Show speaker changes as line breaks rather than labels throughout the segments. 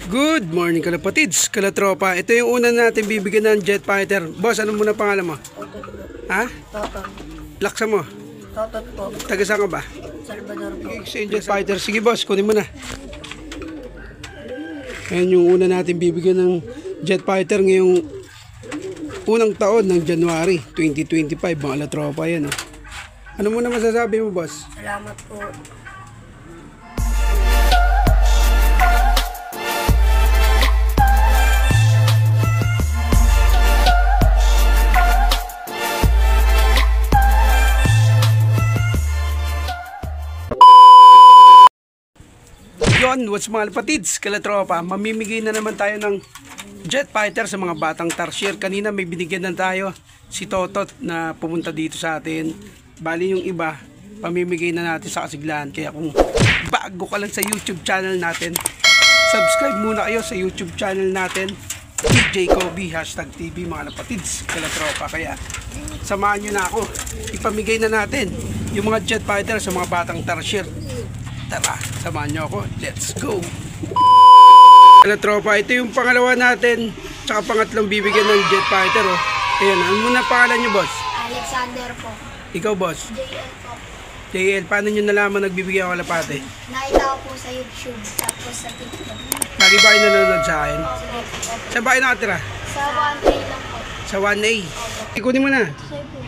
Good morning kalapatids, kalatropa. Ito yung una natin bibigyan ng jet fighter. Boss, ano muna pangalan mo?
Totot po.
Ha?
Totot.
Laksa mo?
Totot po.
Taga saan ka ba?
Salvador po.
Jet fighter. Sige boss, kunin mo na. Ayan yung una natin bibigyan ng jet fighter ngayong unang taon ng January 2025. Mga kalatropa yan. Ano muna masasabi mo boss?
Salamat po.
Yon, what's mga kalapatids, kalatropa, mamimigay na naman tayo ng jet fighter sa mga batang tarsier. Kanina may binigyan na tayo si Totot na pumunta dito sa atin. Bali yung iba, pamimigay na natin sa kasiglahan. Kaya kung bago ka lang sa YouTube channel natin, subscribe muna kayo sa YouTube channel natin, DJ Kobe, #TV mga kalapatids, kalatropa. Kaya samahan nyo na ako, ipamigay na natin yung mga jet fighter sa mga batang tarsier. Tara, samahan nyo ako. Let's go! Kalatropa, ito yung pangalawa natin tsaka pangatlong bibigyan ng jet fighter. Ayan, ano muna pangalan nyo boss?
Alexander po.
Ikaw boss?
JL po.
JL, paano nyo nalaman nagbibigay ako kalapate?
Nakita ko po sa YouTube tapos sa TikTok.
Lagi ba kayo nanonood sa akin?
Sige po.
Saan ba kayo nakatira?
Sa 1A lang po.
Sa 1A. Ikunin mo na.
Sige po.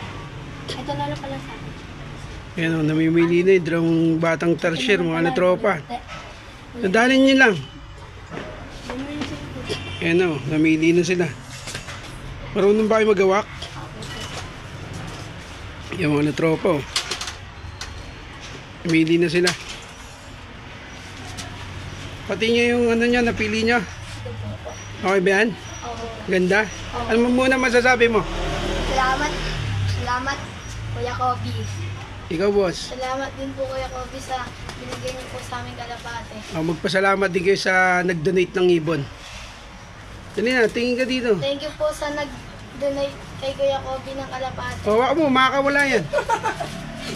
Ito na lang pala sa akin.
Ayan o, namimili na yung dalawang batang tarsier, mga kalatropa. Nadalhin nyo lang. Ayan o, namili na sila. Marunong ba kayo magawak? Ayan mga kalatropa o. Namili na sila. Pati nyo yung ano nyo, napili nyo. Okay ba yan? Ganda? Ano muna masasabi mo?
Salamat. Salamat, Kuya Kobe.
Ikaw boss.
Salamat din po Kuya Kobe sa binigay niyo po sa aming kalapate.
Magpasalamat din kayo sa nag-donate ng ibon. Dali na, tingin ka dito.
Thank you po sa nag-donate kay Kuya Kobe ng kalapate.
Hawakan mo, makakawala yan.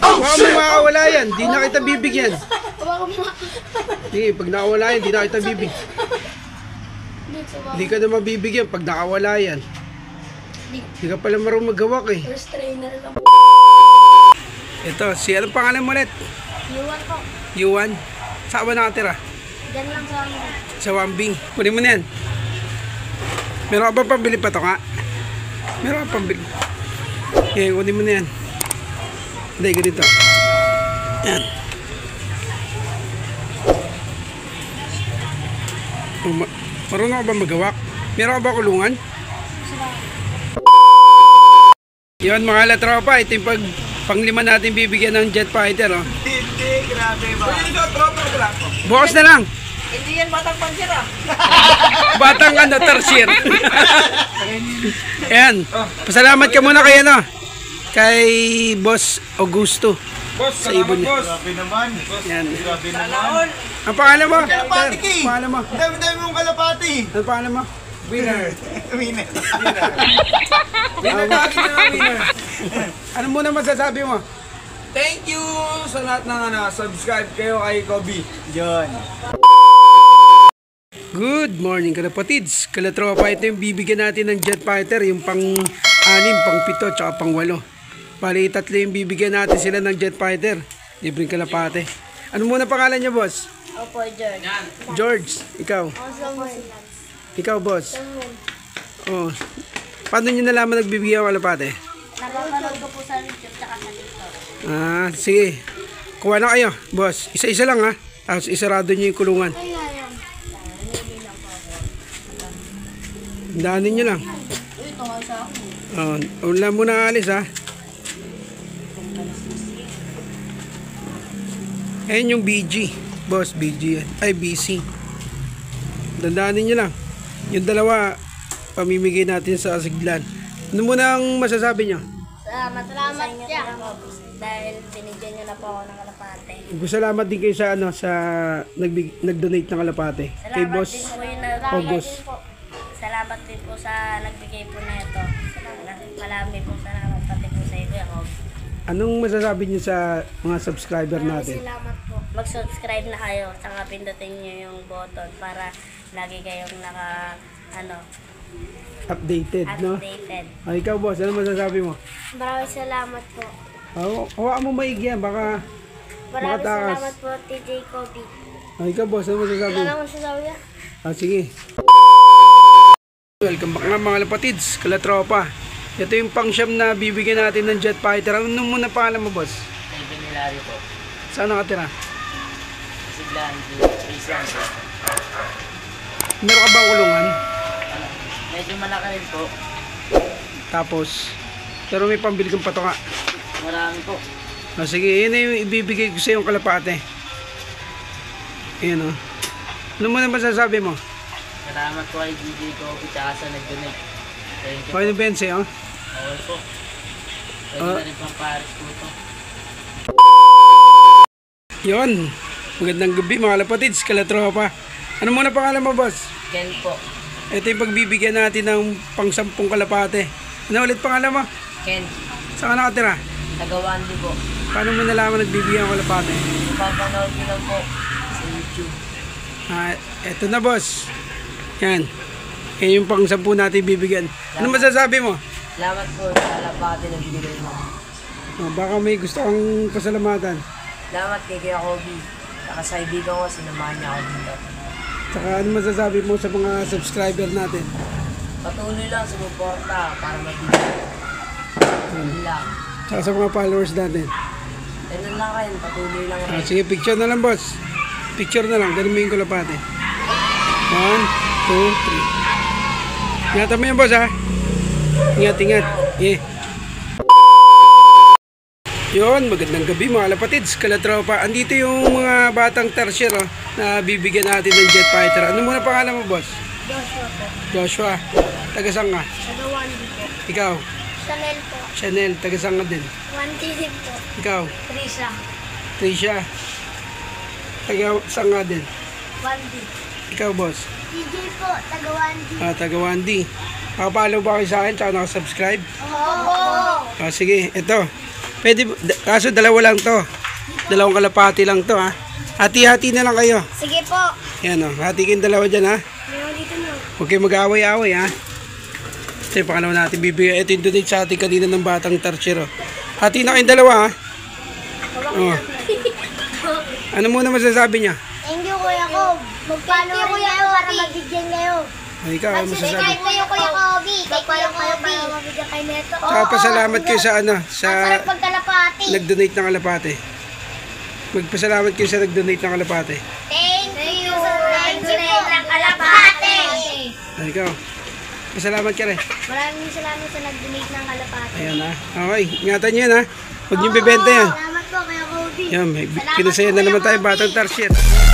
Hawakan mo, makakawala yan. Di na kita bibigyan.
Hawakan mo.
Sige, pag nakawala yan, di na kita bibigyan. Di ka na mabibigyan pag nakawala yan. Di ka pala marunong maghawak eh.
First trainer lang.
Ito, anong pangalan mo ulit?
Yuan po.
Yuan. Saan ba nakatira?
Diyan lang sa amin.
Sa Wambing. Kunin mo na yan. Meron ka ba pambili pa ito ka? Meron ka pambili. Okay, kunin mo na yan. Hindi, ganito. Yan. Marunong ka ba magawak? Meron ka ba kulungan? Yan mga kalatropa, ito yung panglima natin bibigyan ng jet fighter.
Hindi, grabe ba? Pwede ito, tropa ko lang.
Bukas na lang.
Hindi yan batang pansir ah.
Batang tarsier. Ayan. Pasalamat ka muna kay kay Boss Augusto.
Boss,
sa ibon niya.
Grabe naman.
Yan.
Grabe naman.
Ang pangalan mo?
Kalapati ki.
Ang pangalan mo?
Dami-dami mong kalapati.
Ang pangalan mo?
Winner. Winner.
Winner na akin na winner. Ano muna masasabi mo?
Thank you sa lahat ng subscribe kayo kay Kobe. Yun.
Good morning kalapatids, kalatropa. Ito yung bibigyan natin ng jet fighter, yung pang-6, pang-7, tsaka pang-8. Bali, 3 yung bibigyan natin sila ng jet fighter. Libreng kalapate. Ano muna pangalan niya boss?
Opo, George.
George, ikaw. Ikaw boss. Oh. Paano nyo nalaman nagbibigay ako kalapate?
Napapanood ko po sa YouTube tsaka sa TikTok.
Ah, sige. Kuha na kayo, boss. Isa-isa lang ha. Tapos isarado nyo yung kulungan. Daanin nyo lang.
Ito nga sa ako.
Wala muna alis ha. Ayan yung BG. Boss, BG yan. Ay, BC. Dandaanin nyo lang. Yung dalawa, pamimigay natin sa asiglan. Ano muna ang masasabi nyo?
Salamat sa inyo dahil binigyan nyo na po ako ng kalapate.
Salamat din kayo sa sa nag-donate ng kalapate. Kay Boss August.
Salamat din po sa nagbigay po na ito. Marami po salamat pati po sa iyo.
Anong masasabi niyo sa mga subscriber natin?
Salamat po. mag-subscribe na kayo. Saka pindutin nyo yung button para lagi kayong
Updated, no?
updated.
Ay, ikaw boss, ano masasabi mo?
Maraming salamat po.
Hawakan mo maigi yan, baka
Maraming
makatakas.
salamat po, TJ Kobe.
Ay, ikaw boss, ano masasabi
Wala
mo?
naman sasabi yan.
Sige. Welcome back nga mga lapatids, kalatropa. Ito yung pang-siyam na bibigyan natin ng jet fighter. Ano muna pangalan mo boss?
Kevin Hilary po.
Saan nakatira?
Siglan, Space lang po.
Meron ka bang kulungan?
Medyo malaki rin po.
Tapos, pero may pambili kang patoka.
Marami po.
Sige, yun na yung ibibigay ko sa yung kalapate. Ayan o. Ano muna masasabi mo?
Salamat po kay DJ Kobe tsaka sa nag-donate. Thank you
Okay
po.
na Bense, oh.
Okay po. Pwede
Ah.
na rin pang Paris po ito.
Yun. Magandang gabi mga lapatids, kalatropa. Ano muna pangalan mo boss?
Ken po.
Ito yung pagbibigyan natin ng pang-10 kalapate. Ano ulit pangalan mo?
Ken.
Saan ka nakatira?
Tagawandi po.
Paano mo nalaman nagbibigyan ng kalapate?
Papanood ko lang po sa YouTube.
Eto na boss. Yan. Yan yung pang-10 natin bibigyan. Ano masasabi mo?
Salamat po sa labate na binigay mo.
Baka may gusto kang pasalamatan.
Salamat kay Kuya Kobe. Saka sa ibigan ko, sinamahan niya ako dito.
Saka ano masasabi mo sa mga subscriber natin?
Patuloy lang sumuporta para mabigyan. Yun lang.
Saka sa mga followers natin.
Ganun lang rin, patuloy lang rin.
Sige, picture na lang boss. Picture na lang, ganun mo yung kalapate. 1, 2, 3. Ingatan mo yan boss ha. Ingat, ingat. Yeah. Yun, magandang gabi mga lapatids, kalatropa. Andito yung mga batang tertiary na bibigyan natin ng jet fighter. Ano muna pangalan mo boss?
Joshua po.
Joshua. Taga saan ka?
Tagawandi po.
Ikaw?
Chanel po.
Chanel. Taga saan ka din?
1TV po.
Ikaw?
Trisha.
Trisha. Taga saan ka din?
1D.
Ikaw boss?
TJ po, Tagawandi.
Taga Wandi. Nakapalaw ba kayo sa akin tsaka nakasubscribe?
Oo.
Sige, ito. Pwede, kaso dalawa lang to. Dalawang kalapati lang to ha. Hati-hati na lang kayo.
Sige po.
Yan o, hati kayong dalawa dyan ha.
Meron dito mo.
Huwag kayong mag-away-away ha. Ito yung pangalawa natin bibigyan. Ito yung donate sa atin kanina ng batang tertiary. Hati na kayong dalawa ha. Oh. Ano muna masasabi niya?
Thank you, Kuya Kob. Mag-follow rin kayo para mabigyan kayo.
Ay, ikaw, ano masasabi?
Mag-subscribe kayo, Kuya Kobe. Kay Kuya Kobe. Para mabigyan kayo neto.
Saka pasalamat kayo sa ano, sa
Masarap pagkalapati.
nag-donate ng kalapate. Magpasalamat kayo sa nag-donate ng kalapate.
Thank you sa nag-donate ng kalapati.
Ay, ikaw. Pasalamat ka rin.
Maraming salamat sa nag-donate ng kalapati.
Ayan ha. Okay, ingatan nyo yan ha. Huwag nyo bibenta yan.
Salamat po, Kuya Kobe.
Yan, may pinasaya na naman tayo batang tertiary.